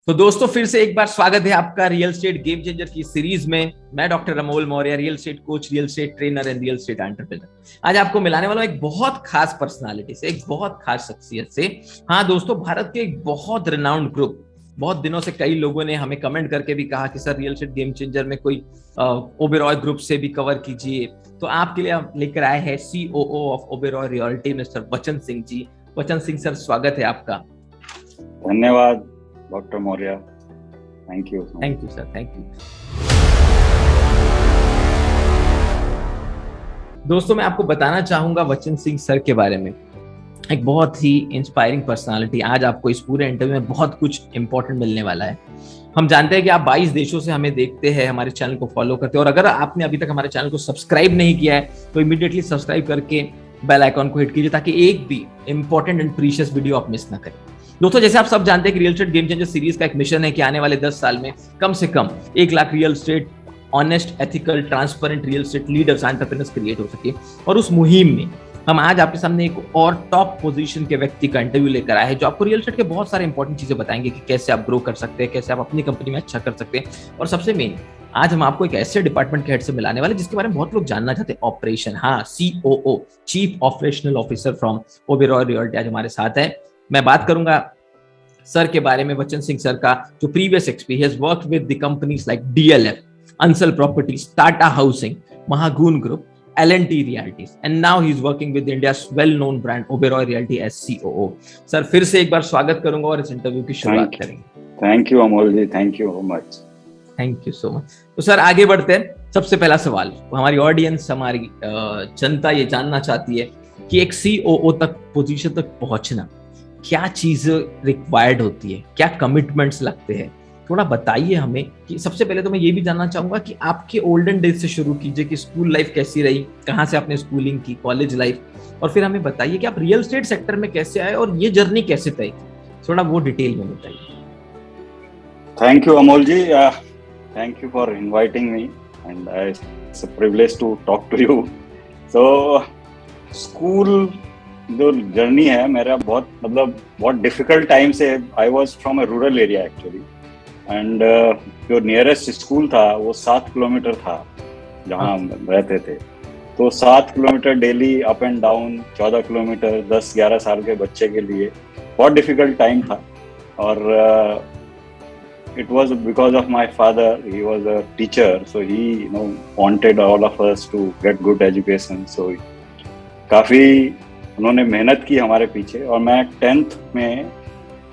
तो दोस्तों फिर से एक बार स्वागत है आपका रियल एस्टेट गेम चेंजर की सीरीज में। मैं doctor Amol Maurya, real estate coach, real estate trainer and real estate entrepreneur. आज आपको मिलाने वाला एक बहुत खास पर्सनालिटी से, एक बहुत खास शख्सियत से। हाँ दोस्तों, भारत के एक बहुत रिनाउंड ग्रुप, बहुत दिनों से कई लोगों ने हमें कमेंट करके भी कहा कि sir real estate game changer में कोई ओबेरॉय ग्रुप से भी कवर कीजिए। तो आपके लिए हम लेकर आए हैं COO of Oberoi realty mister वचन सिंह जी। वचन सिंह सर, स्वागत है आपका। धन्यवाद doctor Maurya, thank you sir, thank you. दोस्तों मैं आपको बताना चाहूंगा वचन सिंह सर के बारे में, एक बहुत ही इंस्पायरिंग पर्सनालिटी। आज आपको इस पूरे इंटरव्यू में बहुत कुछ इंपॉर्टेंट मिलने वाला है। हम जानते हैं कि आप 22 देशों से हमें देखते हैं, हमारे चैनल को फॉलो करते हैं, और अगर आपने अभी तक हमारे चैनल को सब्सक्राइब नहीं किया है तो इमीडिएटली सब्सक्राइब करके बेल आइकॉन को हिट कीजिए ताकि एक भी इंपॉर्टेंट एंड प्रीशियस वीडियो आप मिस ना करें। दोस्तों जैसे आप सब जानते हैं कि real estate game changer series का एक मिशन है कि आने वाले 10 साल में कम से कम 1 lakh real estate honest, ethical, transparent real estate leaders, entrepreneurs create हो सके। और उस मुहिम में हम आज आपके सामने एक और टॉप पोजीशन के व्यक्ति का इंटरव्यू लेकर आए हैं जो आपको रियल एस्टेट के बहुत सारे इंपॉर्टेंट चीजें बताएंगे कि कैसे आप ग्रो कर सकते हैं, कैसे आप अपनी कंपनी में अच्छा कर सकते हैं। और सबसे मेन, आज हम आपको एक ऐसे डिपार्टमेंट के हेड से मिलाने वाले जिसके बारे में बहुत लोग जानना चाहते हैं, ऑपरेशन। हाँ, COO, chief operational officer from Oberoi realty आज हमारे साथ है। मैं बात करूंगा सर के बारे में, वचन सिंह सर का जो previous experience, work with the companies like DLF, Ansal properties, Tata housing, Mahagun group, L&T Realties, and now he is working with India's well-known brand Oberoi Realty as COO. Sir फिर से एक बार स्वागत करूंगा और इस इंटरव्यू की शुरुआत करेंगे। Thank you Amol ji, thank you so much. Thank you so much. तो सर आगे बढ़ते हैं। सबसे पहला सवाल, हमारी ऑडियंस, हमारी जनता ये जानना चाहती है कि एक COO तक, पोजीशन तक पहुंचना, क्या चीज रिक्वायर्ड होती है, क्या कमिटमेंट्स लगते हैं, थोड़ा बताइए हमें। कि सबसे पहले तो मैं ये भी जानना चाहूंगा कि आपके ओल्डन डेज से शुरू कीजिए कि स्कूल लाइफ कैसी रही, कहाँ से आपने स्कूलिंग की, कॉलेज लाइफ, और फिर हमें बताइए कि आप रियल एस्टेट सेक्टर में कैसे आए और ये जर्नी कैसे तय की। थोड़ा वो डिटेल में बताइए। Thank you Amol ji, thank you for inviting me and it's a privilege to talk to you. So school जो जर्नी है मेरा, बहुत डिफिकल्ट टाइम से, I was from a rural area actually, and जो नियरेस्ट स्कूल था वो 7 किलोमीटर था जहाँ हम रहते थे। तो 7 kilometre daily up and down, 14 kilometre 10-11 साल के बच्चे के लिए बहुत डिफिकल्ट टाइम था। और it was because of my father, he was a teacher, so he wanted all of us to get good education, so काफ़ी उन्होंने मेहनत की हमारे पीछे। और मैं 10th में,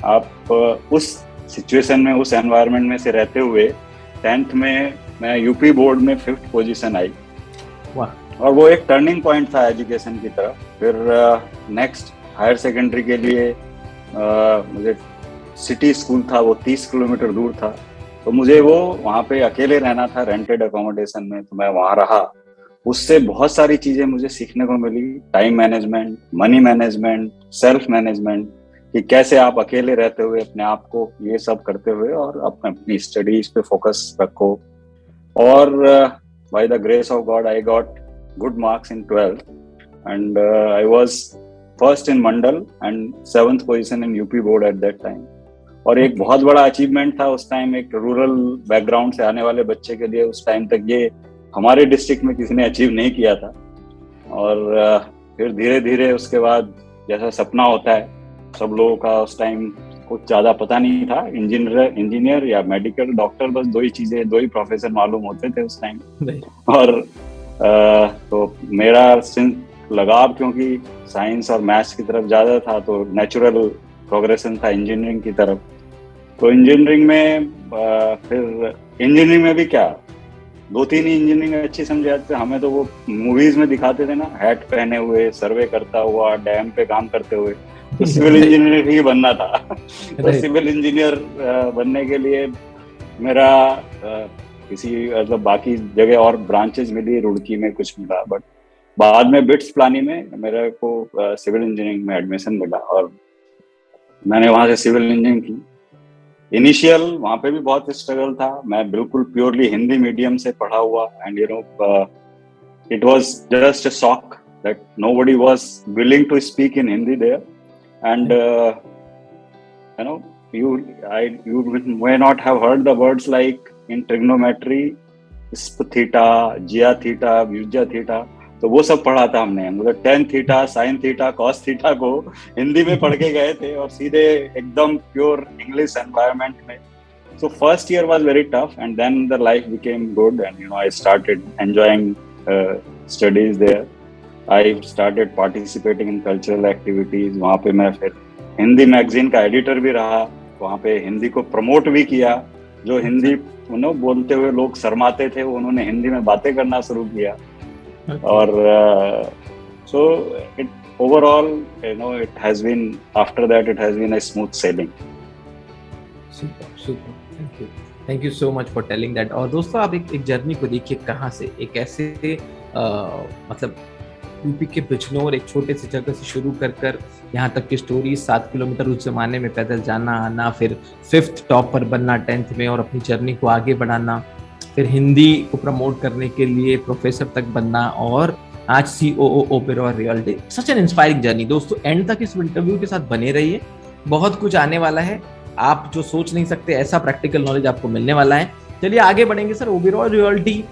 आप उस सिचुएशन में, उस एनवायरनमेंट में से रहते हुए 10th में मैं यूपी बोर्ड में 5th पोजीशन आई। वाह। और वो एक टर्निंग पॉइंट था एजुकेशन की तरफ। फिर नेक्स्ट हायर सेकेंडरी के लिए मुझे सिटी स्कूल था, वो 30 किलोमीटर दूर था, तो मुझे वो वहाँ पे अकेले रहना था रेंटेड अकोमोडेशन में। तो मैं वहाँ रहा, उससे बहुत सारी चीजें मुझे सीखने को मिली, time management, money management, self management, कि कैसे आप अकेले रहते हुए अपने आप को ये सब करते हुए और अपनी स्टडीज पे फोकस रखो। और by the grace of God I got good marks in 12th and I was first in Mandal and 7th position in UP board at that time. और एक बहुत बड़ा अचीवमेंट था उस टाइम, एक रूरल बैकग्राउंड से आने वाले बच्चे के लिए। उस टाइम तक ये हमारे डिस्ट्रिक्ट में किसी ने अचीव नहीं किया था। और फिर धीरे धीरे उसके बाद, जैसा सपना होता है सब लोगों का, उस टाइम कुछ ज़्यादा पता नहीं था, इंजीनियर या मेडिकल, डॉक्टर, बस दो ही प्रोफेशन मालूम होते थे उस टाइम। और तो मेरा लगाव क्योंकि साइंस और मैथ्स की तरफ ज़्यादा था, तो नेचुरल प्रोग्रेशन था इंजीनियरिंग की तरफ। तो इंजीनियरिंग में फिर इंजीनियरिंग में भी क्या, 2-3 ही इंजीनियरिंग अच्छी समझ आते। हमें तो वो मूवीज में दिखाते थे ना, हैट पहने हुए, सर्वे करता हुआ, डैम पे काम करते हुए, तो सिविल इंजीनियर ही बनना था। तो सिविल इंजीनियर बनने के लिए मेरा किसी मतलब बाकी जगह और ब्रांचेस मिली, रुड़की में कुछ मिला, बट बाद में बिट्स प्लानी में मेरे को सिविल इंजीनियरिंग में एडमिशन मिला और मैंने वहाँ से सिविल इंजीनियरिंग की। इनिशियल वहाँ पे भी बहुत स्ट्रगल था, मैं बिल्कुल प्योरली हिंदी मीडियम से पढ़ा हुआ, and it was just a shock that nobody was willing to speak in Hindi there, and you may not have heard the words like in trigonometry, theta, gia theta, vijja theta. तो वो सब पढ़ा था हमने, मतलब tan theta, sine theta, cos theta को हिंदी में पढ़ के गए थे और सीधे एकदम प्योर इंग्लिश एनवायरनमेंट में. So first year was very tough, and then the life became good, and I started enjoying studies there. I started participating in cultural activities. वहाँ पे मैं फिर हिंदी मैगजीन का एडिटर भी रहा, वहाँ पे हिंदी को प्रमोट भी किया. जो हिंदी बोलते हुए लोग शर्माते थे, उन्होंने हिंदी में बातें करना शुरू किया. और so it overall, it has been, after that it has been a smooth sailing. Super. Thank you so much for telling that. और दोस्तों, आप एक जर्नी को देखिए, कहाँ से एक ऐसे मतलब यूपी के बिजनौर एक छोटे से जगह से शुरू कर यहाँ तक की स्टोरी. 7 किलोमीटर उस जमाने में पैदल जाना आना, फिर 5th टॉपर बनना 10th में और अपनी जर्नी को आगे बढ़ाना, फिर हिंदी को प्रमोट करने के लिए प्रोफेसर तक बनना, और आज COO Oberoi realty. Such an inspiring journey. दोस्तों, एंड तक इस इंटरव्यू के साथ बने रहिए, बहुत कुछ आने वाला है. आप जो सोच नहीं सकते ऐसा प्रैक्टिकल नॉलेज आपको मिलने वाला है. चलिए आगे बढ़ेंगे. सर, ओबेरॉय रियल्टी,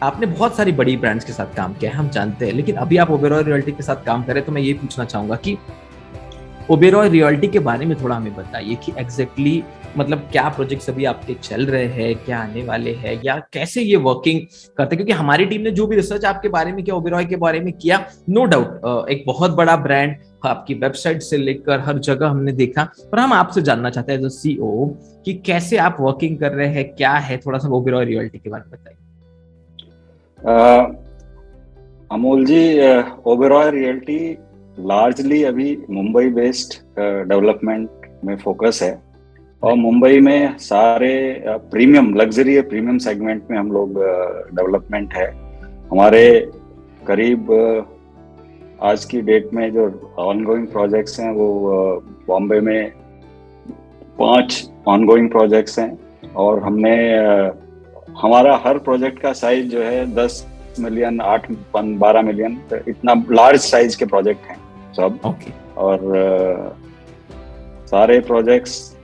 आपने बहुत सारी बड़ी ब्रांड्स के साथ काम किया है, हम जानते हैं, लेकिन अभी आप ओबेरॉय रियल्टी के साथ काम करें तो मैं ये पूछना चाहूंगा कि ओबेरॉय रियल्टी के बारे में थोड़ा हमें बताइए कि एग्जैक्टली मतलब क्या प्रोजेक्ट्स अभी आपके चल रहे हैं, क्या आने वाले हैं, या कैसे ये वर्किंग करते हैं. क्योंकि हमारी टीम ने जो भी रिसर्च आपके बारे में किया, ओबेरॉय के बारे में किया, नो डाउट एक बहुत बड़ा ब्रांड, आपकी वेबसाइट से लेकर हर जगह हमने देखा. पर हम आपसे जानना चाहते हैं एज अ CEO कि कैसे आप वर्किंग कर रहे हैं, क्या है, थोड़ा सा ओबेरॉय रियल्टी के बारे में बताइए. अमोल जी, ओबेरॉय रियल्टी लार्जली अभी मुंबई बेस्ड डेवलपमेंट में फोकस है. और मुंबई में सारे प्रीमियम लग्जरी प्रीमियम सेगमेंट में हम लोग डेवलपमेंट है. हमारे करीब आज की डेट में जो ऑनगोइंग प्रोजेक्ट्स हैं वो बॉम्बे में 5 ऑनगोइंग प्रोजेक्ट्स हैं. और हमने हमारा हर प्रोजेक्ट का साइज जो है 10 मिलियन, 8-12 मिलियन, इतना लार्ज साइज के प्रोजेक्ट हैं सब. और सारे प्रोजेक्ट्स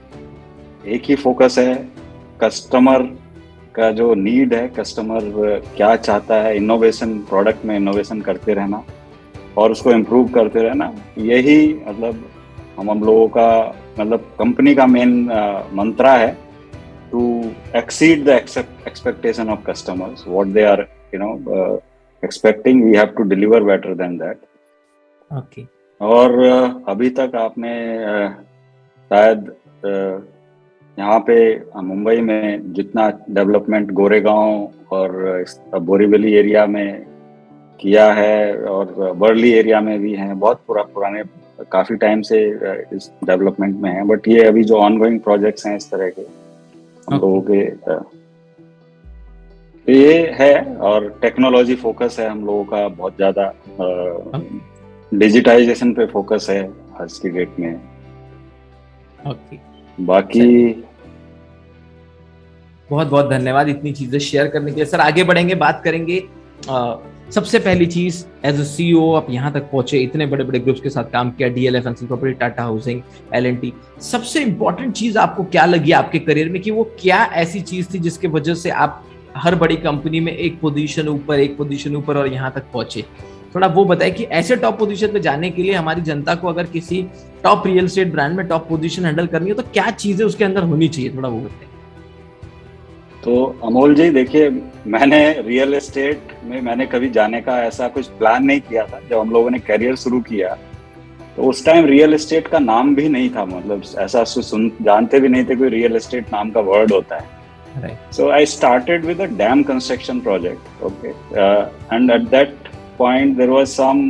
एक ही फोकस है, कस्टमर का जो नीड है, कस्टमर क्या चाहता है, इनोवेशन, प्रोडक्ट में इनोवेशन करते रहना और उसको इम्प्रूव करते रहना. यही मतलब हम लोगों का, मतलब कंपनी का मेन मंत्रा है, to exceed the expectation of customers. What they are expecting, we have to deliver better than that. Okay. और अभी तक आपने शायद यहाँ पे मुंबई में जितना डेवलपमेंट गोरेगांव और बोरीवली एरिया में किया है, और वर्ली एरिया में भी हैं, बहुत पुराने काफी टाइम से इस डेवलपमेंट में हैं. बट ये अभी जो ऑनगोइंग प्रोजेक्ट्स हैं इस तरह के हम लोगों के, ये है. और टेक्नोलॉजी फोकस है हम लोगों का, बहुत ज्यादा डिजिटाइजेशन पे फोकस है आज की डेट में. बाकी बहुत बहुत धन्यवाद इतनी चीजें शेयर करने के लिए. सर, आगे बढ़ेंगे, बात करेंगे. सबसे पहली चीज, एज अ CEO आप यहाँ तक पहुंचे, इतने बड़े बड़े ग्रुप्स के साथ काम किया, DLF and property, Tata housing, L&T. सबसे इंपॉर्टेंट चीज आपको क्या लगी आपके करियर में, कि वो क्या ऐसी चीज थी जिसके वजह से आप हर बड़ी कंपनी में एक पोजीशन ऊपर और यहाँ तक पहुंचे? थोड़ा वो बताए कि ऐसे टॉप पोजीशन पे जाने के लिए हमारी जनता को अगर किसी टॉप रियल एस्टेट ब्रांड में टॉप पोजीशन हैंडल करनी है तो क्या चीजें उसके अंदर होनी चाहिए, थोड़ा वो बताइए. तो अमोल जी, देखिए, मैंने रियल एस्टेट में मैंने कभी जाने का ऐसा कुछ प्लान नहीं किया था. जब हम लोगों ने करियर शुरू किया तो उस टाइम रियल एस्टेट का नाम भी नहीं था, मतलब ऐसा जानते भी नहीं थे कोई रियल एस्टेट नाम का वर्ड होता है. So I started with a dam construction project, okay, and at that point there was some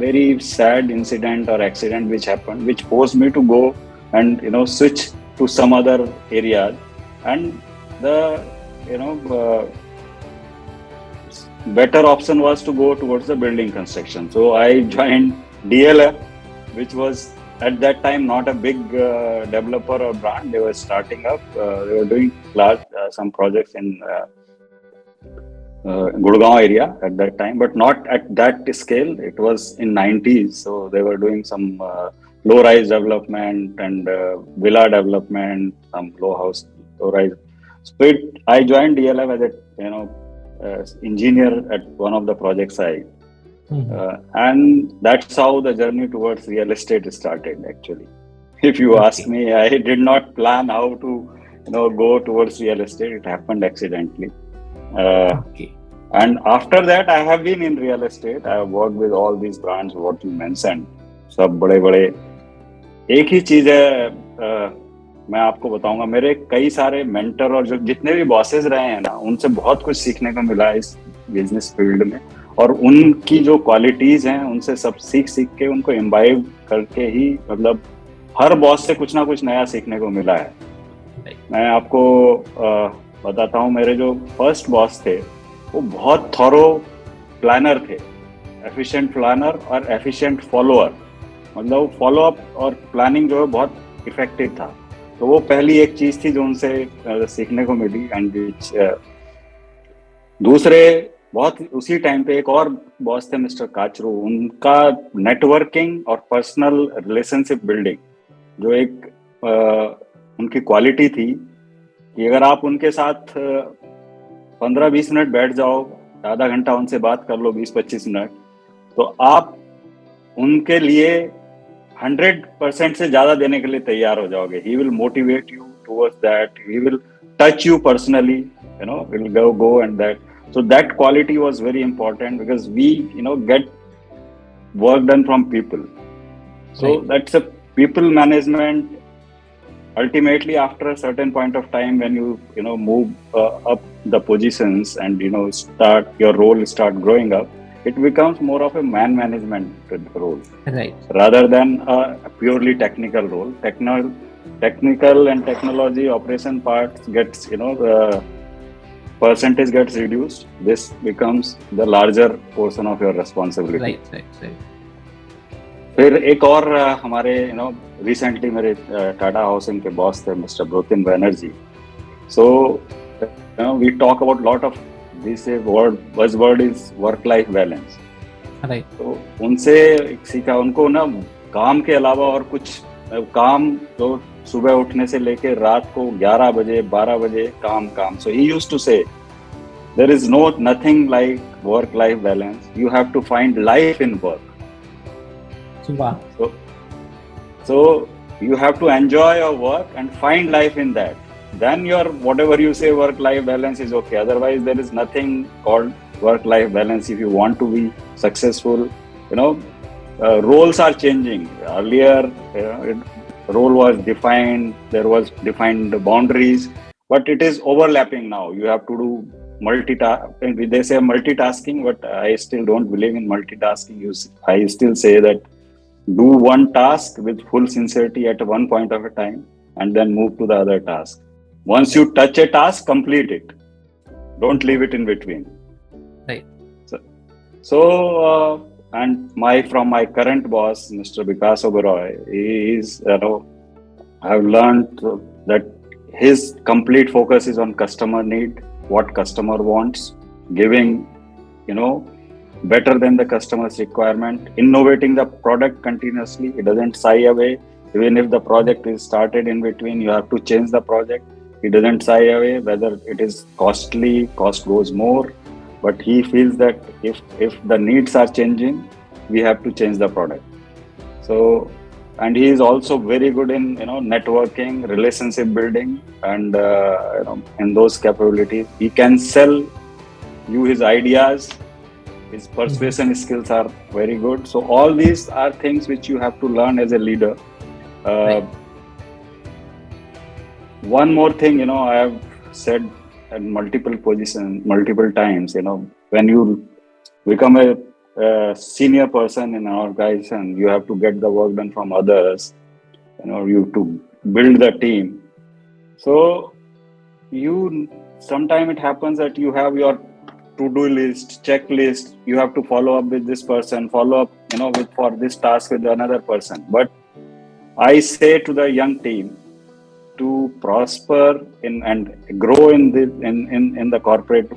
very sad incident or accident which happened, which forced me to go and switch to some other areas, and the better option was to go towards the building construction. So I joined DLF, which was at that time not a big developer or brand. They were starting up. They were doing large some projects in Gurgaon area at that time, but not at that scale. It was in 90s, so they were doing some low-rise development and villa development, some low-house, low-rise. So I joined DLF as a engineer at one of the project site, and that's how the journey towards real estate started. Actually, if you ask Okay. me, I did not plan how to go towards real estate. It happened accidentally. Okay. And after that, I have been in real estate. I have worked with all these brands, what you mentioned. सब बड़े बड़े एक ही चीज है मैं आपको बताऊंगा मेरे कई सारे मेंटर और जो जितने भी बॉसेस रहे हैं ना उनसे बहुत कुछ सीखने को मिला है इस बिजनेस फील्ड में और उनकी जो क्वालिटीज हैं उनसे सब सीख सीख के उनको इम्बाइब करके ही मतलब हर बॉस से कुछ ना कुछ नया सीखने को मिला है. मैं आपको बताता हूँ मेरे जो फर्स्ट बॉस थे वो बहुत थॉरो प्लानर थे, एफिशिएंट प्लानर और एफिशिएंट फॉलोअर. मतलब फॉलो अप और प्लानिंग जो है बहुत इफेक्टिव था. तो वो पहली एक चीज थी जो उनसे सीखने को मिली. एंड दूसरे बहुत उसी टाइम पे एक और बॉस थे मिस्टर काचरू. उनका नेटवर्किंग और पर्सनल रिलेशनशिप बिल्डिंग जो एक उनकी क्वालिटी थी कि अगर आप उनके साथ 15-20 मिनट बैठ जाओ, आधा घंटा उनसे बात कर लो, 20-25 मिनट, तो आप उनके लिए 100% से ज्यादा देने के लिए तैयार हो जाओगे. He will motivate you towards that, he will touch you personally, will go and that. So that quality was very important because we, get work done from people. So that's a people management. Ultimately, after a certain point of time, when you move up the positions and your role start growing up, it becomes more of a man management role, right, rather than a purely technical role. Technical and technology operation parts gets the percentage gets reduced. This becomes the larger portion of your responsibility. right. फिर एक और हमारे recently मेरे Tata housing के boss थे mister Brotin Banerjee. So we talk about lot of this word is work life balance. तो उनसे सीखा. उनको ना काम के अलावा और कुछ काम तो सुबह उठने से लेके रात को 11 बजे 12 बजे काम. So he used to say there is nothing like work life balance. You have to find life in work. So you have to enjoy your work and find life in that. Then your whatever you say work-life balance is okay. Otherwise, there is nothing called work-life balance. If you want to be successful, roles are changing. Earlier, role was defined. There was defined boundaries, but it is overlapping now. You have to do multitask. They say multitasking, but I still don't believe in multitasking. I still say that do one task with full sincerity at one point of a time and then move to the other task. Once you touch a task, complete it. Don't leave it in between. Right. So and from my current boss, Mr. Vikas Oberoi, I've learned that his complete focus is on customer need, what customer wants, giving, better than the customer's requirement, innovating the product continuously. He doesn't shy away. Even if the project is started in between, you have to change the project. He doesn't shy away whether it is costly, cost goes more, but he feels that if the needs are changing, we have to change the product. So, and he is also very good in networking, relationship building, and in those capabilities. He can sell you his ideas. His persuasion skills are very good. So all these are things which you have to learn as a leader. Right. One more thing, I have said at multiple positions, multiple times, when you become a senior person in an organization, you have to get the work done from others. You have to build the team. So sometimes it happens that you have your to-do list, checklist. You have to follow up with this person, follow up, for this task with another person. But I say to the young team to prosper and grow in the corporate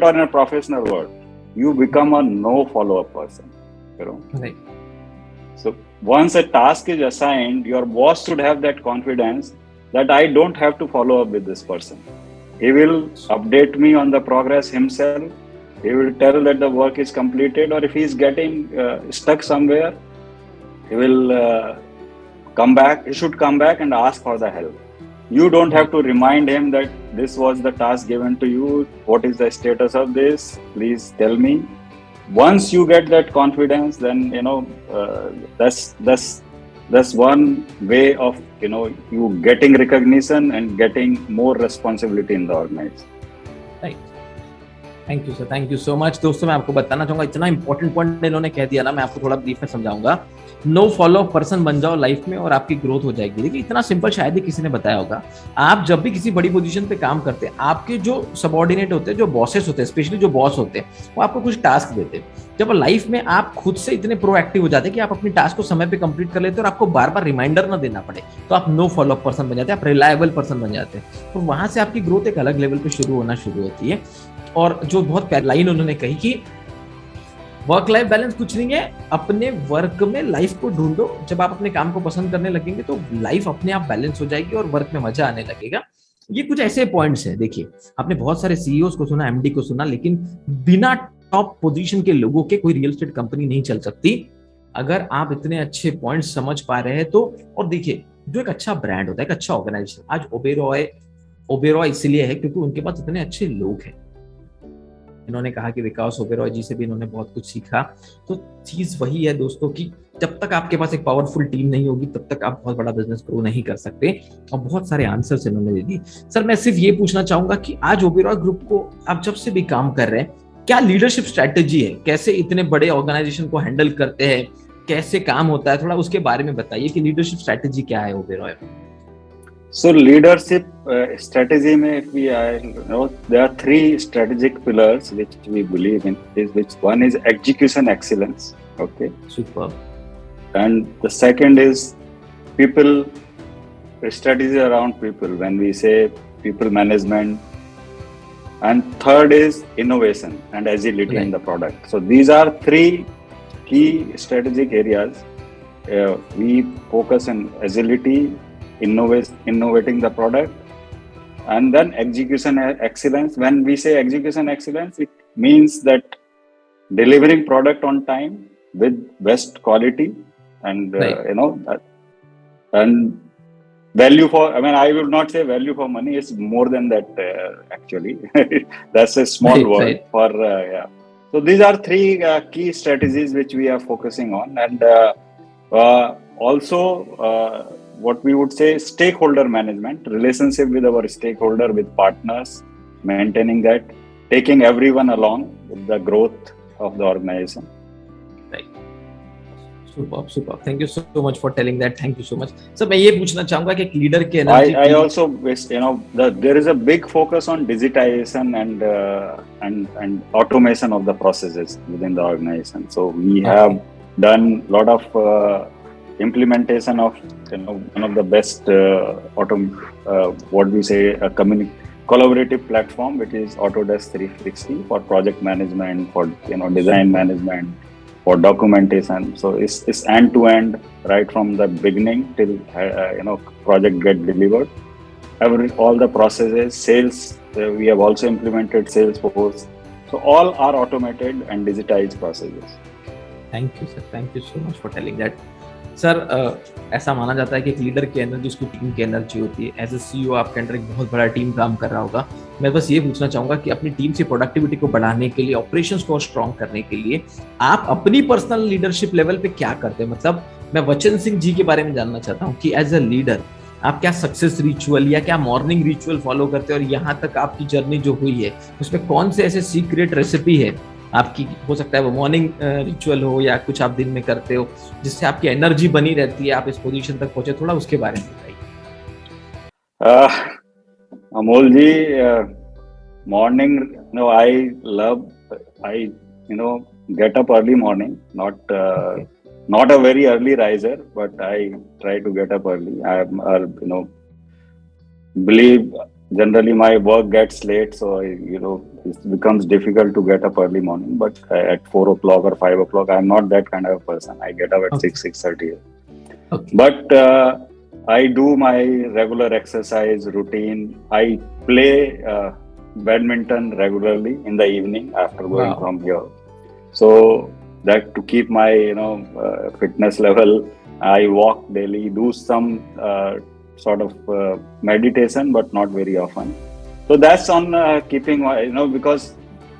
or in a professional world, you become a no follow-up person. Right. So once a task is assigned, your boss should have that confidence that I don't have to follow up with this person. He will update me on the progress himself. He will tell that the work is completed, or if he is getting stuck somewhere, he will come back. He should come back and ask for the help. You don't have to remind him that this was the task given to you. What is the status of this? Please tell me. Once you get that confidence, then that's one way of you getting recognition and getting more responsibility in the organization. Right. Thank you sir, thank you so much. दोस्तों मैं आपको बताना चाहूंगा, इतना important point इन्होंने कह दिया ना, मैं आपको थोड़ा ब्रीफ में समझाऊंगा। नो फॉलो अप पर्सन बन जाओ लाइफ में और आपकी ग्रोथ हो जाएगी। देखिए इतना सिंपल शायद ही किसी ने बताया होगा। आप जब भी किसी बड़ी पोजीशन पे काम करते हैं, आपके जो सबऑर्डिनेट होते हैं, जो बॉसेस होते हैं, स्पेशली जो बॉस होते हैं, वो आपको कुछ टास्क देते हैं। जब लाइफ में आप खुद से इतने प्रोएक्टिव हो जाते हैं कि आप अपनी टास्क को समय पे कंप्लीट कर लेते हैं और आपको बार बार रिमाइंडर ना देना पड़े, तो आप नो फॉलो अप पर्सन बन जाते हैं, आप रिलायबल पर्सन बन जाते हैं। तो वहां से आपकी ग्रोथ एक अलग लेवल पे शुरू होना शुरू होती है। और जो बहुत प्यारी लाइन उन्होंने कही कि वर्क लाइफ बैलेंस कुछ नहीं है, अपने वर्क में लाइफ को ढूंढो। जब आप अपने काम को पसंद करने लगेंगे तो लाइफ अपने आप बैलेंस हो जाएगी और वर्क में मजा आने लगेगा। ये कुछ ऐसे पॉइंट्स हैं। देखिए आपने बहुत सारे सीईओज को सुना, एमडी को सुना, लेकिन बिना टॉप पोजीशन के लोगों के कोई रियल एस्टेट कंपनी नहीं चल सकती। अगर आप इतने अच्छे पॉइंट्स समझ पा रहे हैं तो, और देखिए जो एक अच्छा ब्रांड होता है, एक अच्छा ऑर्गेनाइजेशन, आज ओबेरॉय इसलिए है क्योंकि उनके पास इतने अच्छे लोग हैं। इन्होंने कहा कि विकास ओबेरॉय जी से भी इन्होंने बहुत कुछ सीखा। तो चीज वही है दोस्तों कि जब तक आपके पास एक पावरफुल टीम नहीं होगी तब तक आप बहुत बड़ा बिजनेस ग्रो नहीं कर सकते। और बहुत सारे आंसर्स इन्होंने दे दिए। सर मैं सिर्फ ये पूछना चाहूंगा कि आज ओबेरॉय ग्रुप को आप जब से भी काम कर रहे हैं, क्या लीडरशिप स्ट्रेटेजी है, कैसे इतने बड़े ऑर्गेनाइजेशन को हैंडल करते हैं, कैसे काम होता है, थोड़ा उसके बारे में बताइए कि लीडरशिप स्ट्रेटेजी क्या है ओबेरॉय में। So leadership strategy में if we there are three strategic pillars which we believe in. Which one is execution excellence. Okay. Super. And the second is people strategy around people. When we say people management, and third is innovation and agility in the product. So these are three key strategic areas. We focus on agility, innovating the product, and then execution excellence. When we say execution excellence, it means that delivering product on time with best quality and and value for, I will not say value for money, it's more than that actually. That's a small word for So these are three key strategies which we are focusing on. And also what we would say stakeholder management, relationship with our stakeholder, with partners, maintaining that, taking everyone along with the growth of the organization. Right. Super. Thank you so much for telling that. Thank you so much. So मैं ये पूछना चाहूँगा कि एक leader के energy, I also wish there is a big focus on digitization and automation of the processes within the organization. So we have done a lot of implementation of one of the best collaborative platform, which is Autodesk 360 for project management, for design management, for documentation. So it's end to end, right from the beginning till project get delivered. All the processes, sales, we have also implemented Salesforce. So all are automated and digitized processes. Thank you sir, thank you so much for telling that. Sir ऐसा माना जाता है कि एक leader की energy उसकी team की energy होती है। एज ए सीईओ आपके अंडर एक बहुत बड़ा टीम काम कर रहा होगा। मैं बस ये पूछना चाहूंगा कि अपनी टीम से प्रोडक्टिविटी को बढ़ाने के लिए, ऑपरेशंस को स्ट्रॉन्ग करने के लिए आप अपनी पर्सनल लीडरशिप लेवल पे क्या करते हैं? मतलब मैं वचन सिंह जी के बारे में जानना चाहता हूँ कि एज ए लीडर आप क्या सक्सेस रिचुअल या क्या मॉर्निंग रिचुअल फॉलो करते हैं, और यहाँ तक आपकी जर्नी जो हुई है उसमें कौन से ऐसे सीक्रेट रेसिपी है आपकी? हो सकता है वो मॉर्निंग रिचुअल हो या कुछ आप दिन में करते हो जिससे आपकी एनर्जी बनी रहती है, आप इस पोजीशन तक पहुंचे। थोड़ा उसके बारे में बताइए। अमोल जी, morning I get up early morning, not a very early riser, but I try to get up early. I am believe generally my work gets late, so it becomes difficult to get up early morning. But at 4 o'clock or 5 o'clock, I'm not that kind of a person. I get up at 6:30. Okay. But I do my regular exercise routine. I play badminton regularly in the evening after going Wow. from here. So that to keep my fitness level, I walk daily, do some sort of meditation, but not very often. So that's on keeping because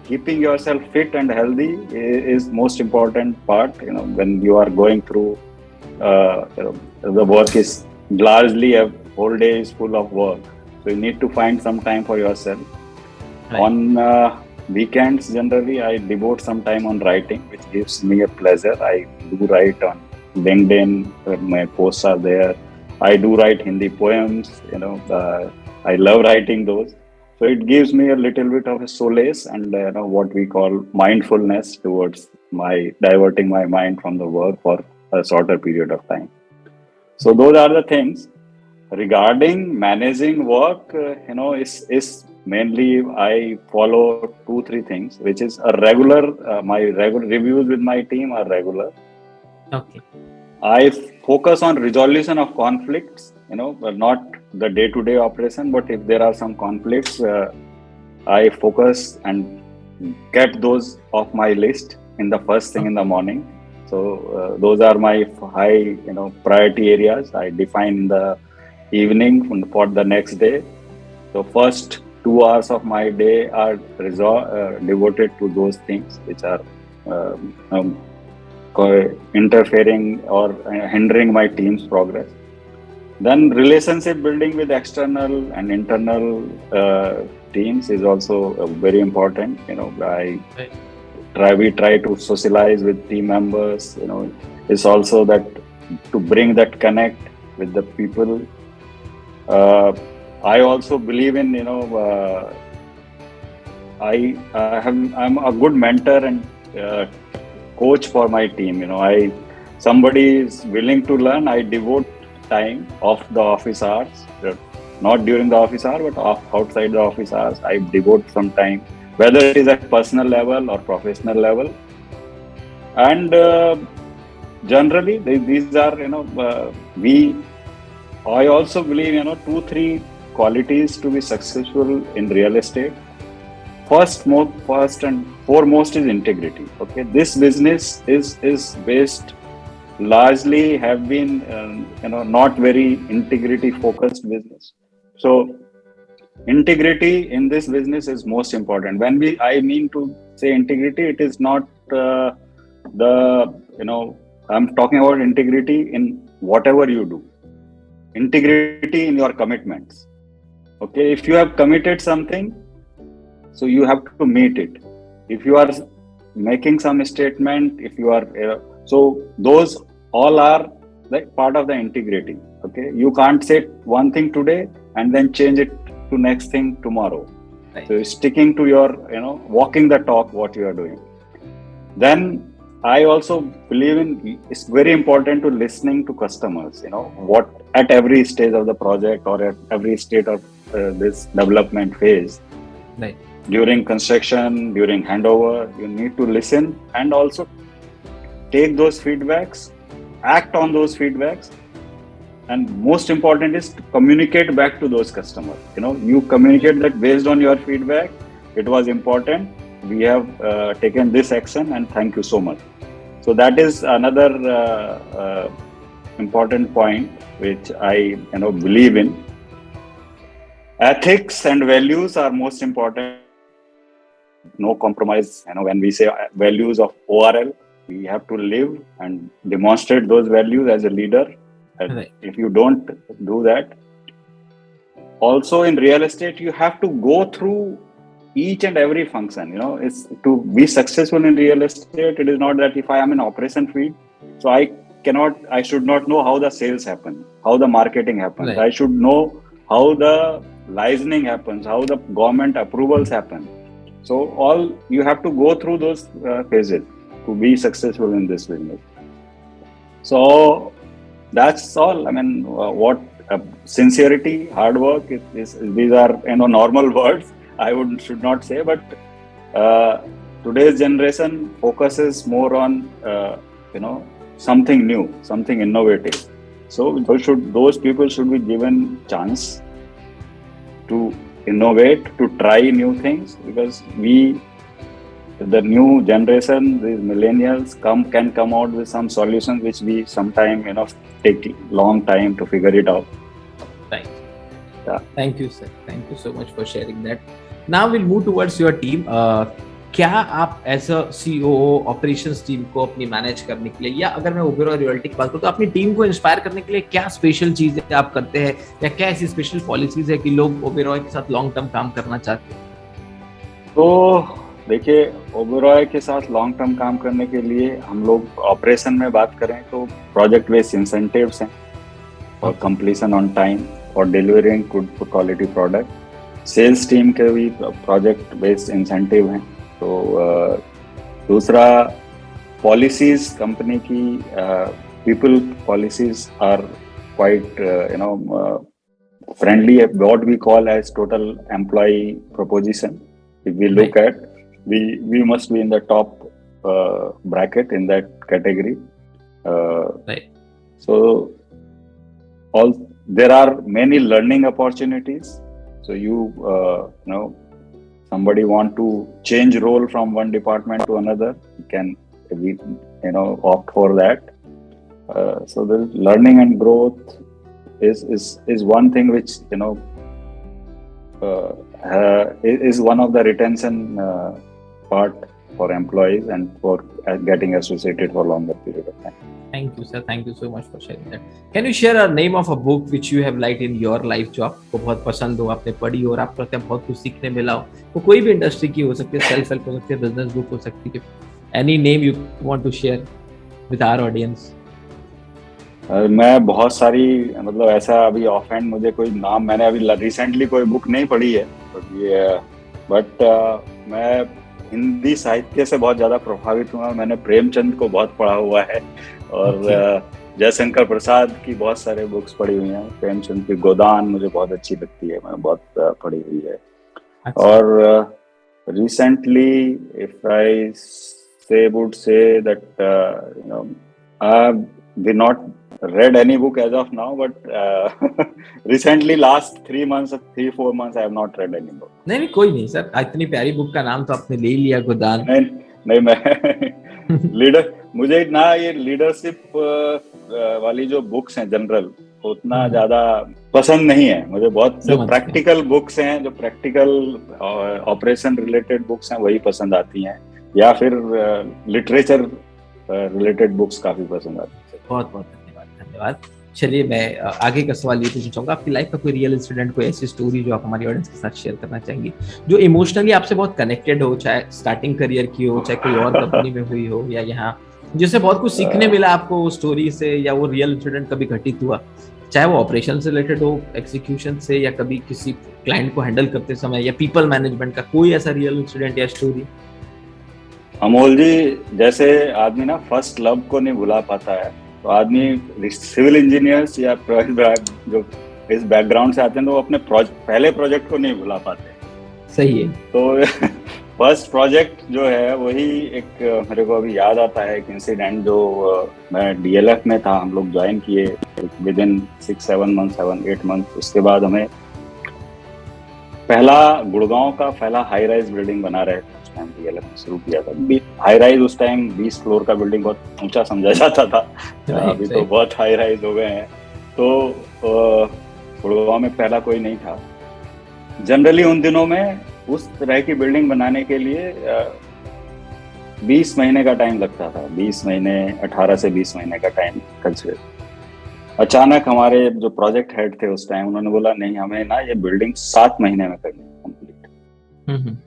keeping yourself fit and healthy is most important part. When you are going through the work is largely a whole day is full of work, so you need to find some time for yourself. Right. On weekends, generally, I devote some time on writing, which gives me a pleasure. I do write on LinkedIn, my posts are there. I do write Hindi poems, I love writing those. So it gives me a little bit of a solace and what we call mindfulness towards my diverting my mind from the work for a shorter period of time. So those are the things. Regarding managing work, is mainly I follow 2-3 things, which is a regular. My regular reviews with my team are regular. Okay. I focus on resolution of conflicts. But not the day-to-day operation, but if there are some conflicts, I focus and get those off my list in the first thing in the morning. So those are my high, priority areas I define in the evening for the next day. So first 2 hours of my day are devoted to those things which are uh, um, interfering or hindering my team's progress. Then relationship building with external and internal teams is also very important. We try to socialize with team members. It's also that to bring that connect with the people. I also believe in I'm a good mentor and coach for my team. Somebody is willing to learn, I devote time off the office hours, not during the office hour, but outside the office hours. I devote some time, whether it is at personal level or professional level. And generally, these are I also believe 2-3 qualities to be successful in real estate. First and foremost is integrity. Okay, this business is based largely have been not very integrity focused business. So integrity in this business is most important. When I mean to say integrity, it is not I'm talking about integrity in whatever you do. Integrity in your commitments. Okay, if you have committed something, so you have to meet it. If you are making some statement, if you are so those all are like part of the integrity. Okay, you can't say one thing today and then change it to next thing tomorrow. Right. So sticking to your walking the talk what you are doing. Then I also believe in it's very important to listening to customers. What at every stage of the project or at every state of this development phase. Right. During construction, during handover, you need to listen and also take those feedbacks, act on those feedbacks, and most important is to communicate back to those customers. You communicate that based on your feedback, it was important. We have taken this action and thank you so much. So that is another important point which I believe in. Ethics and values are most important. No compromise. When we say values of ORL, we have to live and demonstrate those values as a leader. And Right. if you don't do that, also in real estate, you have to go through each and every function. It's to be successful in real estate. It is not that if I am in operation field, so I should not know how the sales happen, how the marketing happens. Right. I should know how the licensing happens, how the government approvals happen. So all you have to go through those phases to be successful in this business. So that's all. I mean, what sincerity, hard work these are normal words. I should not say, but today's generation focuses more on something new, something innovative. So those people should be given chance to innovate, to try new things, because the new generation, these millennials can come out with some solutions which we sometime take long time to figure it out. Right. Yeah. Thank you, sir. Thank you so much for sharing that. Now we'll move towards your team. क्या आप as a CEO operations team को अपनी manage करने के लिए, या अगर मैं ओबेरॉय रियल्टी की बात करूं तो अपनी टीम को इंस्पायर करने के लिए क्या स्पेशल चीजें आप करते हैं, या क्या ऐसी स्पेशल पॉलिसीज है कि लोग ओबेरॉय के साथ लॉन्ग टर्म काम करना चाहते हैं? तो देखिए, ओबेरॉय के साथ लॉन्ग टर्म काम करने के लिए हम लोग ऑपरेशन में बात करें तो प्रोजेक्ट बेस्ड इंसेंटिव्स हैं और कंप्लीशन ऑन टाइम और delivering good quality product. Sales team के भी प्रोजेक्ट बेस्ड इंसेंटिव हैं। तो दूसरा, पॉलिसीज कंपनी की people policies are quite friendly, what we call as total employee proposition. If we look at, we must be in the top bracket in that category. Right. So there are many learning opportunities. So somebody want to change role from one department to another, we opt for that. So the learning and growth is one thing which is one of the retention part for employees and for getting associated for longer period of time. Thank you, sir. Thank you so much for sharing that. Can you share a name of a book which you have liked in your life, जो आपको बहुत पसंद हो, आपने पढ़ी हो और आपको लगता है बहुत कुछ सीखने मिला हो? वो कोई भी इंडस्ट्री की हो सकती है, सेल्फ हेल्प हो सकती है, बिजनेस बुक हो सकती है. Any name you want to share with our audience? मैं बहुत सारी, मतलब ऐसा अभी ऑफ हैंड मुझे कोई नाम, मैंने अभी रिसेंटली कोई बुक नहीं पढ़ी है, बट मैं हिंदी साहित्य से बहुत ज़्यादा प्रभावित हुआ. मैंने प्रेमचंद को बहुत पढ़ा हुआ है और जयशंकर प्रसाद की बहुत सारे बुक्स पढ़ी हुई हैं. प्रेमचंद की गोदान मुझे बहुत अच्छी लगती है, मैंने बहुत पढ़ी हुई है. और recently if I would say that I did not read any book as of now, but recently last 3-4 months I have not read any book. नहीं कोई नहीं सर, इतनी प्यारी बुक का नाम तो आपने ले लिया, गोदान. नहीं मैं लीडर, मुझे ना ये लीडरशिप वाली जो बुक्स हैं जनरल उतना ज्यादा पसंद नहीं है मुझे. बहुत जो प्रैक्टिकल बुक्स हैं, जो प्रैक्टिकल ऑपरेशन रिलेटेड बुक्स हैं वही पसंद आती हैं, या फिर लिटरेचर रिलेटेड बुक्स काफी पसंद आती है. बहुत बहुत धन्यवाद. चलिए मैं आगे का सवाल ये पूछना चाहूंगा, आपकी लाइफ का कोई रियल इंसिडेंट, कोई ऐसी स्टोरी जो आप हमारी ऑडियंस के साथ शेयर करना चाहेंगे, जो इमोशनली आपसे बहुत कनेक्टेड हो, चाहे स्टार्टिंग करियर की हो, चाहे कोई और कंपनी में हुई हो, या यहाँ जिससे बहुत कुछ सीखने मिला आपको वो स्टोरी से, या वो रियल इंसिडेंट कभी घटित हुआ, चाहे वो ऑपरेशन से रिलेटेड हो, एक्सिक्यूशन से, या कभी किसी क्लाइंट को हैंडल करते समय, या पीपल मैनेजमेंट का कोई ऐसा रियल इंसिडेंट या स्टोरी? अमोल जी, जैसे आदमी ना फर्स्ट लव को नहीं भुला पाता है, तो आदमी सिविल इंजीनियर्स या जो इस बैकग्राउंड से आते हैं तो वो अपने पहले प्रोजेक्ट को नहीं भुला पाते. सही है. तो फर्स्ट प्रोजेक्ट जो है वही एक मेरे को अभी याद आता है, एक इंसिडेंट जो मैं डीएलएफ में था, हम लोग ज्वाइन किए विद इन 7-8 मंथ. उसके बाद हमें पहला गुड़गांव का पहला हाई राइज बिल्डिंग बना रहे थे. डीएलएफ में शुरू किया था. हाई राइज उस टाइम 20 फ्लोर का बिल्डिंग बहुत ऊंचा समझा जाता था. अभी तो बहुत हाई राइज हो गए हैं. तो गुड़गांव में पहला कोई नहीं था. जनरली उन दिनों में उस तरह की बिल्डिंग बनाने के लिए 20 महीने का टाइम लगता था. 20 महीने, 18 से 20 महीने का टाइम कंसिडर. अचानक हमारे जो प्रोजेक्ट हेड थे उस टाइम, उन्होंने बोला नहीं, हमें ना ये बिल्डिंग 7 महीने में करनी है कंप्लीट.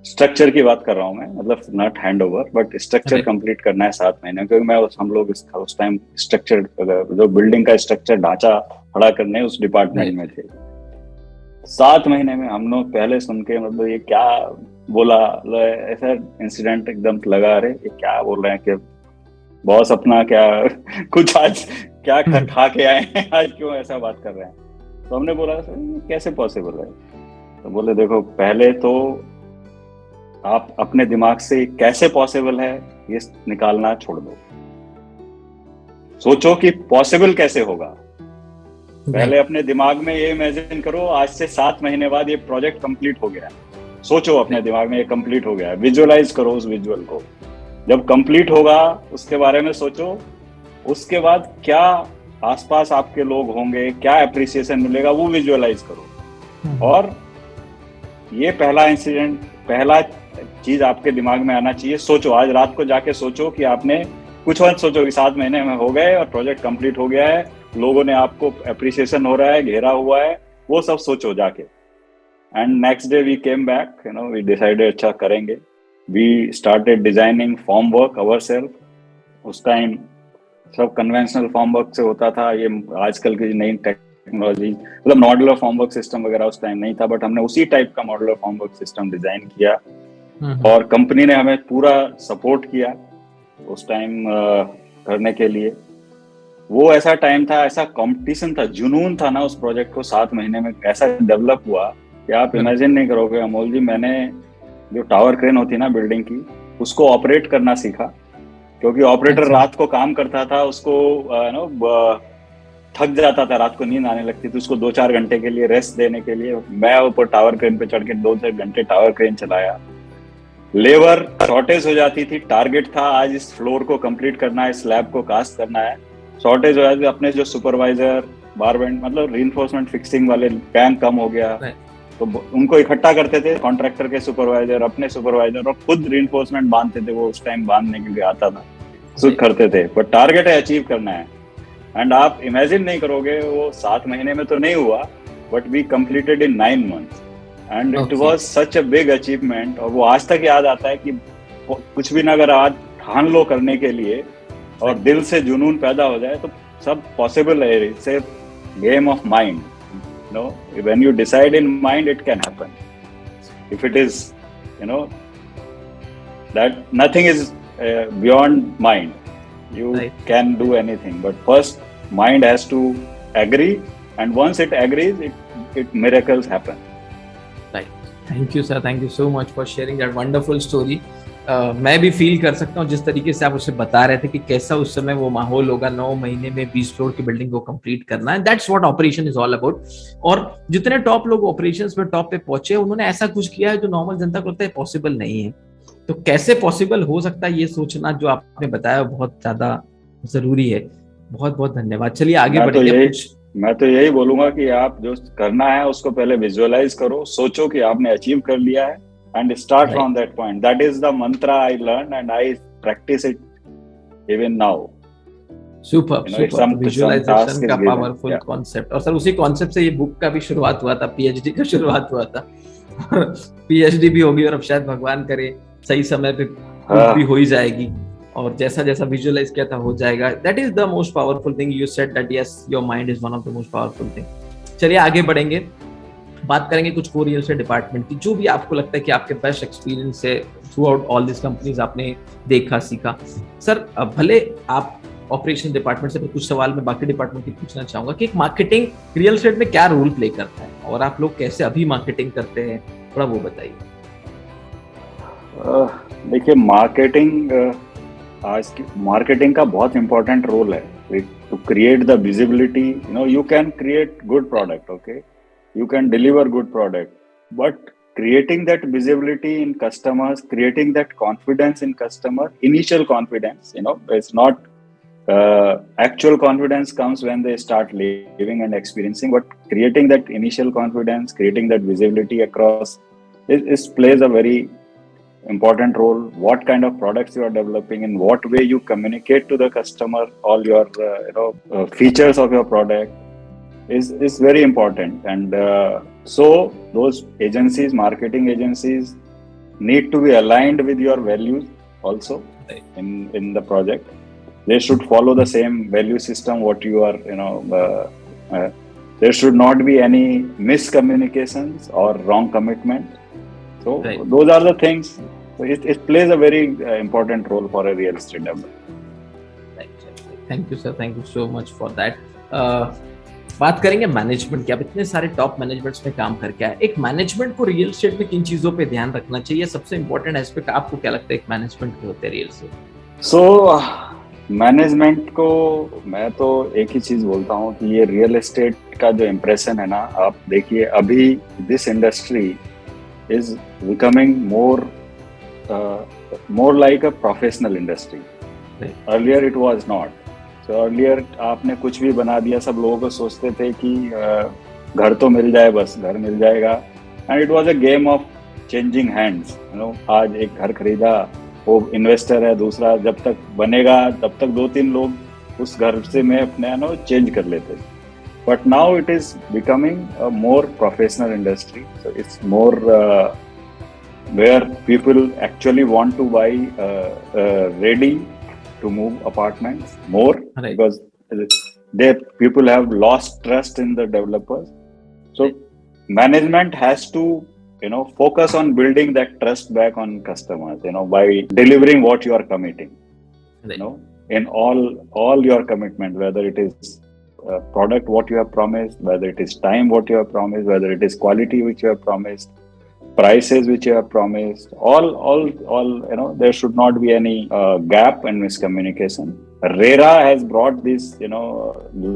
स्ट्रक्चर की बात कर रहा हूँ मैं, मतलब not hand over, but structure complete करना है 7 महीने. क्योंकि हम लोग उस टाइम स्ट्रक्चर, जो बिल्डिंग का स्ट्रक्चर ढांचा खड़ा करने उस डिपार्टमेंट में थे. 7 महीने में हम लोग पहले सुन के, मतलब ये क्या बोला, ऐसा इंसिडेंट एकदम लगा, रहे ये क्या बोल रहे हैं कि बॉस अपना क्या कुछ आज क्या खा के आए हैं, आज क्यों ऐसा बात कर रहे हैं. तो हमने बोला सर कैसे पॉसिबल है. तो बोले देखो, पहले तो आप अपने दिमाग से कैसे पॉसिबल है ये निकालना छोड़ दो. सोचो कि पॉसिबल कैसे होगा। पहले अपने दिमाग में ये इमेजिन करो आज से 7 महीने बाद ये प्रोजेक्ट कंप्लीट हो गया है। सोचो अपने दिमाग में ये कंप्लीट हो गया है, विजुअलाइज करो उस विजुअल को। जब कंप्लीट होगा उसके बारे में सोचो, उसके बाद क्या आसपास आपके लोग होंगे, क्या एप्रिसिएशन मिलेगा, वो विजुअलाइज करो। और ये पहला इंसिडेंट, पहला चीज आपके दिमाग में आना चाहिए। सोचो, आज रात को जाके सोचो कि आपने कुछ मत सोचो कि 7 महीने में हो गए और प्रोजेक्ट कंप्लीट हो गया है, लोगों ने आपको एप्रिसिएशन हो रहा है, घेरा हुआ है, वो सब सोचो जाके। And next day we came back, we decided अच्छा करेंगे। We started designing form work ourselves. उस टाइम सब कन्वेंशनल फॉर्म वर्क से होता था, ये आजकल की नई टेक्नोलॉजी मतलब मॉड्यूलर फॉर्म वर्क सिस्टम वगैरह उस टाइम नहीं था, बट हमने उसी टाइप का modular form work system design किया और कंपनी ने हमें पूरा सपोर्ट किया उस टाइम करने के लिए। वो ऐसा टाइम था, ऐसा कंपटीशन था, जुनून था ना उस प्रोजेक्ट को 7 महीने में ऐसा डेवलप हुआ कि आप इमेजिन नहीं करोगे अमोल जी। मैंने जो टावर क्रेन होती ना बिल्डिंग की, उसको ऑपरेट करना सीखा, क्योंकि ऑपरेटर रात को काम करता था, उसको थक जाता था, रात को नींद आने लगती थी, उसको 2-4 घंटे के लिए रेस्ट देने के लिए मैं ऊपर टावर क्रेन पे चढ़ के 2-3 घंटे टावर क्रेन चलाया। लेबर शॉर्टेज हो जाती थी, टारगेट था आज इस फ्लोर को कंप्लीट करना है, स्लैब को कास्ट करना है, शॉर्टेज हो जाती, अपने जो सुपरवाइजर बारबेंड मतलब रीइंफोर्समेंट फिक्सिंग वाले बैंक कम हो गया तो उनको इकट्ठा करते थे, कॉन्ट्रैक्टर के सुपरवाइजर, अपने सुपरवाइजर, और खुद रीइंफोर्समेंट बांधते थे। वो उस टाइम बांधने के लिए आता था, खुद करते थे, पर टारगेट है अचीव करना है। एंड आप इमेजिन नहीं करोगे, वो 7 महीने में तो नहीं हुआ, but we completed in 9 months and it was such a big achievement. और वो आज तक याद आता है कि कुछ भी ना अगर आज ठान लो करने के लिए और दिल से जुनून पैदा हो जाए तो सब पॉसिबल है। It's a game of mind, when you decide in mind it can happen. If it is, that nothing is beyond mind, you can do anything, but first mind has to agree, and once it agrees it miracles happen. Right. Thank you sir, thank you so much for sharing that wonderful story. मैं भी feel कर सकता हूँ जिस तरीके से आप उसे बता रहे थे कि कैसा उस समय वो माहौल होगा, 9 महीने में 20 फ्लोर की बिल्डिंग को कंप्लीट करना है। That's what operation is all about. और जितने टॉप लोग ऑपरेशंस में टॉप पे पहुंचे, उन्होंने ऐसा कुछ किया है जो नॉर्मल जनता को लगता है पॉसिबल नहीं है। तो कैसे पॉसिबल हो सकता है ये सोचना जो आपने बताया बहुत ज्यादा जरूरी है। बहुत बहुत धन्यवाद। चलिए आगे बढ़ेंगे। मैं तो यही बोलूंगा कि आप जो करना है उसको पहले विजुअलाइज करो, सोचो कि आपने अचीव कर लिया है, and start from that point. That is the mantra I learned and I practice it even now. Superb, superb. Visualization का powerful concept। और सर उसी concept से ये book का भी शुरुआत हुआ था, PhD का शुरुआत हुआ था। PhD भी होगी और अब शायद भगवान करे सही समय पे भी हो ही जाएगी, और जैसा जैसा विजुअलाइज किया था हो जाएगा। That is the most powerful thing. You said that yes, your mind is one of the most powerful thing. चलिए आगे बढ़ेंगे, बात करेंगे कुछ कोर रियल एस्टेट डिपार्टमेंट की, जो भी आपको लगता है कि आपके बेस्ट एक्सपीरियंस है through out all this companies, आपने देखा सीखा। सर भले आप ऑपरेशन डिपार्टमेंट से कुछ सवाल मैं बाकी डिपार्टमेंट की पूछना चाहूंगा कि एक मार्केटिंग रियल एस्टेट में क्या रोल प्ले करता है और आप लोग कैसे अभी मार्केटिंग करते हैं, थोड़ा वो बताइए। देखिए मार्केटिंग का बहुत इंपॉर्टेंट रोल है to create the visibility. You can create good product, okay, you can deliver good product, but creating that visibility in customers, creating that confidence in customer, initial confidence, it's not actual confidence comes when they start living and experiencing, but creating that initial confidence, creating that visibility across is plays a very important role. What kind of products you are developing, in what way you communicate to the customer, all your features of your product is very important. And so those agencies, marketing agencies, need to be aligned with your values also in the project. They should follow the same value system what you are, there should not be any miscommunications or wrong commitment. So those are the things. So it plays a very important role for a real estate developer. Thank you sir, thank you so much for that. बात करेंगे management की। आप इतने सारे top managements में काम करके आए, एक मैनेजमेंट को रियल एस्टेट में किन चीजों पे ध्यान रखना चाहिए? सबसे इंपॉर्टेंट एस्पेक्ट आपको क्या लगता है एक मैनेजमेंट के होते हैं रियल एस्टेट? सो मैनेजमेंट को मैं तो एक ही चीज बोलता हूँ कि ये रियल एस्टेट का जो इम्प्रेशन है ना, आप देखिए अभी this industry is becoming more like a professional industry. Earlier it was not. So earlier आपने कुछ भी बना दिया, सब लोगों को सोचते थे कि घर तो मिल जाए, बस घर मिल जाएगा. And it was a game of changing hands. आज एक घर खरीदा, वो इन्वेस्टर है, दूसरा जब तक बनेगा तब तक 2-3 लोग उस घर से में अपने चेंज कर लेते. But now it is becoming a more professional industry. So it's more where people actually want to buy ready to move apartments more, right? Because people have lost trust in the developers. So right. Management has to focus on building that trust back on customers, by delivering what you are committing, right. In all your commitment, whether it is product what you have promised, whether it is time what you have promised, whether it is quality which you have promised, prices which you have promised, all there should not be any gap and miscommunication. RERA has brought this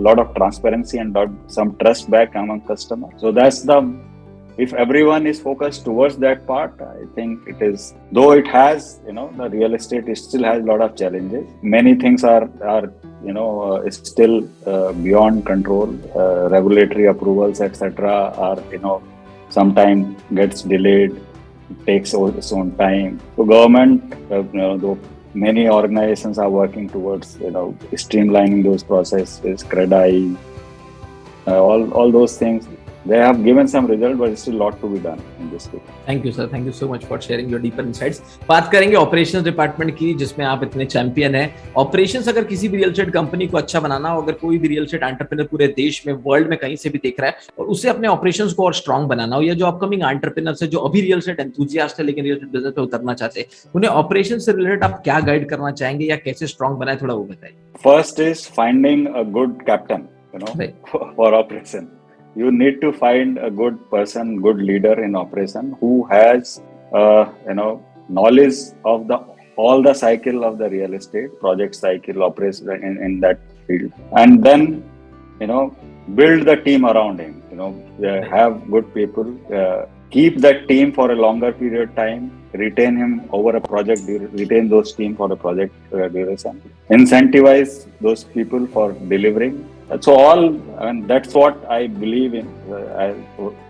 lot of transparency and some trust back among customers. So that's if everyone is focused towards that part, I think it is, though it has the real estate, it still has a lot of challenges. Many things are still beyond control. Regulatory approvals etc are sometimes gets delayed, it takes its own time. So government, though many organizations are working towards streamlining those processes, CREDAI, all those things. They have given some result, but still a lot to be done in this case. Thank you, sir. Thank you so much for sharing your deeper insights. बात करेंगे operations department की, जिसमें आप इतने champion हैं. Operations अगर किसी भी रियल एस्टेट कंपनी को अच्छा बनाना हो, अगर कोई भी रियल एस्टेट एंटरप्रेन्योर पूरे देश में, वर्ल्ड में कहीं से भी देख रहा है और उसे अपने ऑपरेशंस को और स्ट्रॉन्ग बनाना हो, या जो अपकमिंग एंटरप्रेन्योर्स है जो अभी रियल एस्टेट एंथुसियास्ट है लेकिन रियल एस्टेट बिजनेस पे उतरना चाहते हैं, उन्हें ऑपरेशन से रिलेटेड आप क्या गाइड करना चाहेंगे या कैसे स्ट्रॉन्ग बनाए, थोड़ा वो बताइए. First is finding a good captain for operation. You need to find a good person, good leader in operation who has knowledge of all the cycle of the real estate project cycle operation in that field, and then build the team around him. Have good people, keep that team for a longer period of time, retain him over a project, retain those team for a project duration, incentivize those people for delivering. So and that's what I believe in.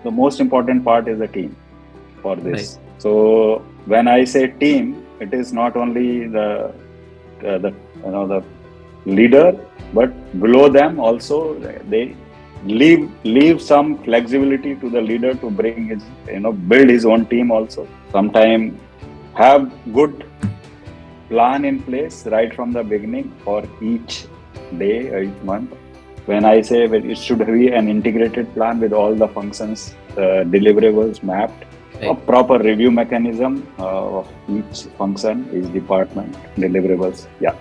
The most important part is the team for this. Right. So when I say team, it is not only the leader, but below them also they leave some flexibility to the leader to bring his build his own team also. Sometimes have good plan in place right from the beginning for each day or each month. When I say it should be an integrated plan with all the functions, deliverables mapped, right. A proper review mechanism of each function, each department, deliverables. Yeah.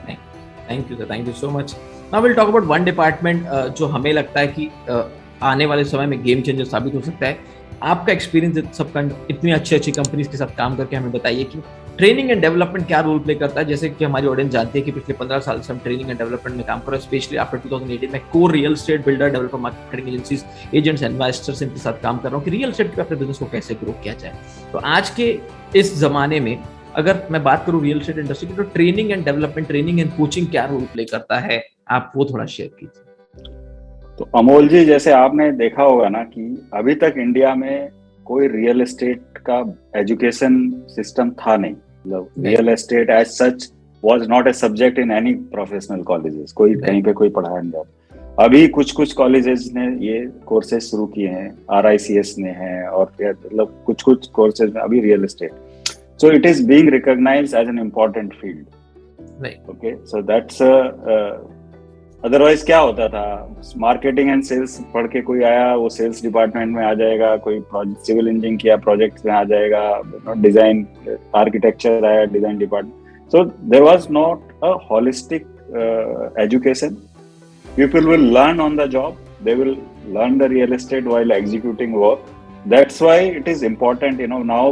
Thank you, sir. Thank you so much. Now we'll talk about one department जो हमें लगता है कि आने वाले समय में game changer साबित हो सकता है. आपका एक्सपीरियंस सबका इतनी अच्छी कंपनीज के साथ काम करके हमें बताइए कि ट्रेनिंग एंड डेवलपमेंट क्या रोल प्ले करता है. जैसे कि हमारी ऑडियंस जानती है कि पिछले 15 साल से हम ट्रेनिंग एंड डेवलपमेंट में काम कर रहे हैं, स्पेशली आफ्टर 2018 में core real estate builder, developer, marketing agencies, agents, investors इनके साथ काम कर रहा हूँ कि रियल एस्टेट पे अपने बिजनेस को कैसे ग्रो किया जाए. तो आज के इस जमाने में अगर मैं बात करूँ रियल एस्टेट इंडस्ट्री की, तो training and development, training and coaching क्या रोल प्ले करता है, आप वो थोड़ा शेयर कीजिए. तो अमोल जी, जैसे आपने देखा होगा ना कि अभी तक इंडिया में कोई रियल एस्टेट का एजुकेशन सिस्टम था नहीं. Real estate as such was not a subject in any professional colleges. कोई कहीं पे कोई पढ़ाया नहीं जाता. अभी कुछ कॉलेजेस ने ये कोर्सेज शुरू किए हैं, RICS ने हैं, और मतलब कुछ कोर्सेज में अभी real estate. So it is being recognised as an important field. Okay, so that's otherwise क्या होता था, मार्केटिंग एंड सेल्स पढ़ के कोई आया, वो सेल्स डिपार्टमेंट में आ जाएगा, कोई प्रोजेक्ट सिविल इंजीनियरिंग किया प्रोजेक्ट में आ जाएगा, डिजाइन आर्किटेक्चर आया design department. So there was not a holistic education. People will learn on the job, they will learn the real estate while executing work. That's why it is important, now,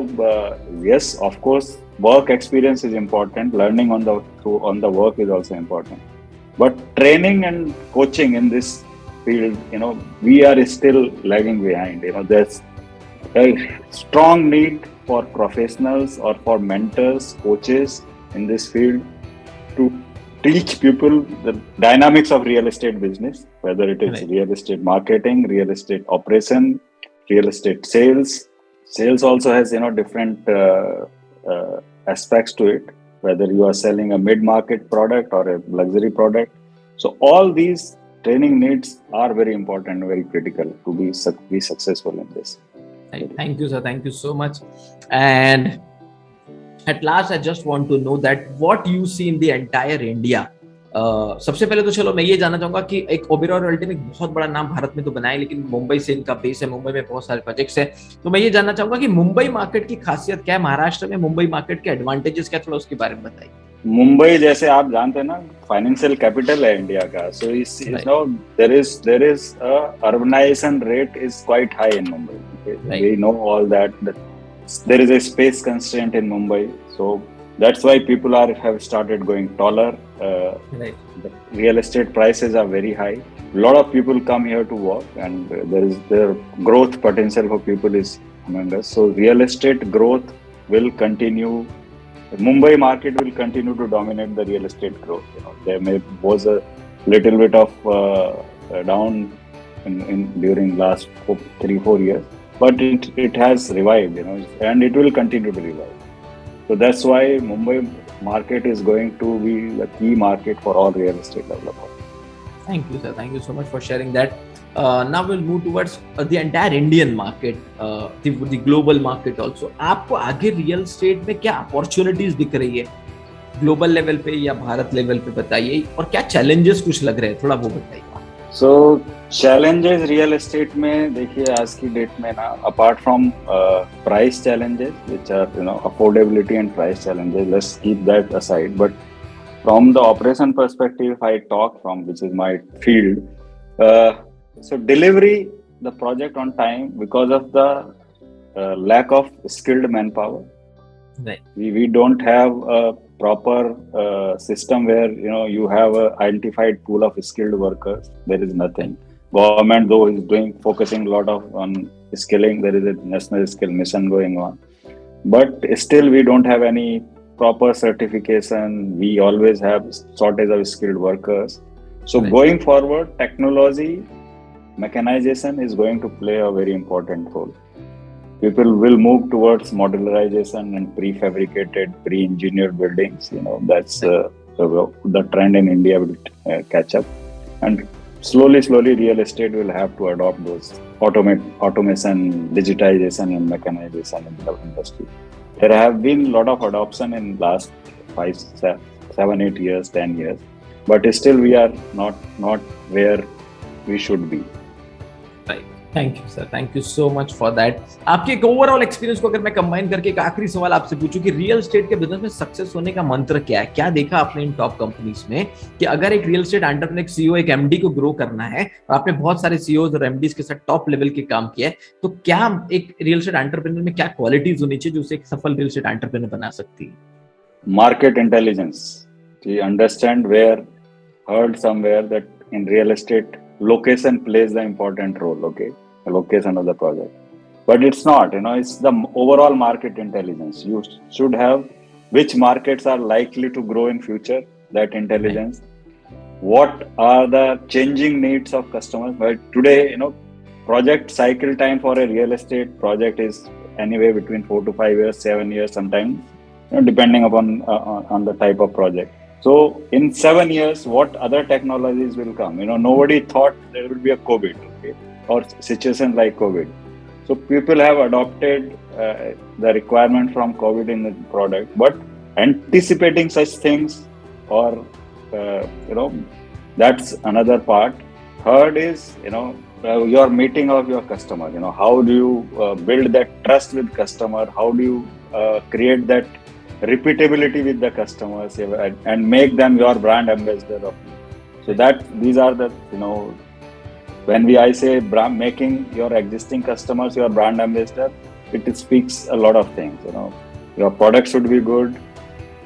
yes, of course, work experience is important. Learning on the work is also important. But training and coaching in this field, we are still lagging behind. There's a strong need for professionals or for mentors, coaches in this field to teach people the dynamics of real estate business, whether it is real estate marketing, real estate operation, real estate sales. Sales also has different aspects to it, whether you are selling a mid-market product or a luxury product. So all these training needs are very important, very critical to be successful in this. Thank you, sir. Thank you so much. And at last, I just want to know that what you see in the entire India. सबसे पहले तो चलो मैं ये जानना चाहूंगा कि एक ओबेरॉय रॉयल्टी ने एक बहुत बड़ा नाम भारत में तो बनाया, लेकिन मुंबई से इनका बेस है, मुंबई में बहुत सारे प्रोजेक्ट्स हैं। तो मैं ये जानना चाहूंगा कि मुंबई मार्केट की खासियत क्या है, महाराष्ट्र में मुंबई मार्केट के एडवांटेजेस क्या, थोड़ा उसके बारे में बताइए। मुंबई जैसे आप जानते हैं ना, फाइनेंशियल कैपिटल है इंडिया का, so there is urbanisation rate is quite high in Mumbai. We know all that there is a space constraint in Mumbai, so that's why people have started going taller. The real estate prices are very high. A lot of people come here to work, and their growth potential for people is humongous. So real estate growth will continue. The Mumbai market will continue to dominate the real estate growth. There was a little bit of down in during last 3-4 years. But it has revived, and it will continue to revive. So that's why Mumbai market is going to be the key market for all real estate developers. Thank you, sir. Thank you so much for sharing that. Now we'll move towards the entire Indian market, the global market also. आपको आगे real estate में क्या opportunities दिख रही है, global level पे या Bharat level पे बताइए, और क्या challenges कुछ लग रहे हैं, थोड़ा वो बताइए। So challenges real estate में देखिए आज की डेट में ना, apart from price challenges which are affordability and price challenges, let's keep that aside, but from the operation perspective, if I talk from, which is my field, so delivery the project on time because of the lack of skilled manpower. Right. We don't have a proper system where you have a identified pool of skilled workers. There is nothing. Government though is focusing a lot on skilling. There is a national skill mission going on, but still we don't have any proper certification. We always have shortage of skilled workers. So going forward, technology, mechanization is going to play a very important role. People will move towards modularization and prefabricated, pre-engineered buildings. That's the trend in India will catch up, and slowly real estate will have to adopt those automation, digitization, and mechanization in the industry. There have been a lot of adoption in last 5, 7, 8 years, 10 years, but still we are not where we should be. Thank you sir, thank you so much for that. आपके एक overall experience को अगर मैं combine करके एक आखिरी सवाल आपसे पूछूं कि रियल एस्टेट के बिजनेस में सक्सेस होने का मंत्र क्या है, क्या देखा आपने इन टॉप कंपनीज में कि अगर एक रियल एस्टेट एंटरप्रेन्योर, एक सीईओ, एक एमडी को ग्रो करना है, और आपने बहुत सारे सीईओज और एमडीज के साथ टॉप लेवल के काम किया है, तो क्या एक रियल एस्टेट एंटरप्रेन्योर में क्या क्वालिटीज होनी चाहिए जो उसे एक सफल रियल एस्टेट एंटरप्रेन्योर बना सकती है? Market intelligence, to understand where, heard somewhere that in real estate location plays the important role. Okay, the location of the project, but it's not, it's the overall market intelligence. You should have which markets are likely to grow in future, that intelligence. What are the changing needs of customers? But today, project cycle time for a real estate project is anywhere between 4 to 5 years, 7 years sometimes, depending upon on the type of project. So in 7 years, what other technologies will come? Nobody thought there would be a COVID, or situation like COVID. So people have adopted the requirement from COVID in the product, but anticipating such things, or that's another part. Third is your meeting of your customer. How do you build that trust with customer? How do you create that repeatability with the customers and make them your brand ambassador of you? So that these are the when I say making your existing customers your brand ambassador, it speaks a lot of things. Your product should be good,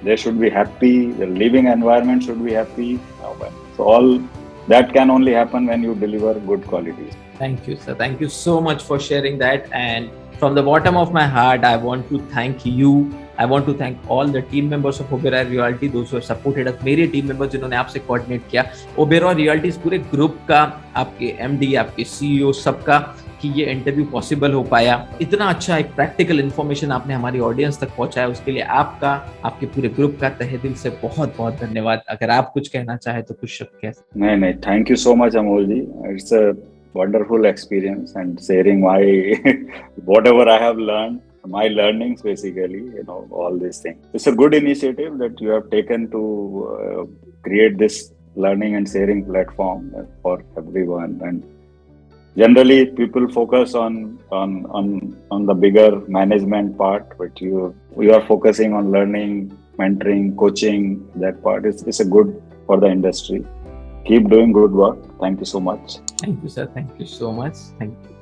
they should be happy, the living environment should be happy. So all that can only happen when you deliver good quality. Thank you, sir. Thank you so much for sharing that. And from the bottom of my heart, I want to thank you. I want to thank all the team members of Oberoi Realty, those who have supported us. मेरे team members जिन्होंने आपसे coordinate किया, Oberoi Realty पूरे group का, आपके MD, आपके CEO, सबका, कि ये इंटरव्यू पॉसिबल हो पाया. इतना अच्छा एक प्रैक्टिकल इन्फॉर्मेशन आपने हमारी ऑडियंस तक पहुंचाया, उसके लिए आपका, आपके पूरे ग्रुप का तहे दिल से बहुत बहुत धन्यवाद. अगर आप कुछ कहना चाहे तो कुछ शब्द कह सकते. नहीं, thank you so much Amol ji. It's a wonderful experience and sharing my whatever I have learned, my learnings basically, all these things. It's a good initiative that you have taken to create this learning and sharing platform for everyone. And generally people focus on the bigger management part, but you are focusing on learning, mentoring, coaching. That part is a good for the industry. Keep doing good work. Thank you so much. Thank you, sir. Thank you so much. Thank you.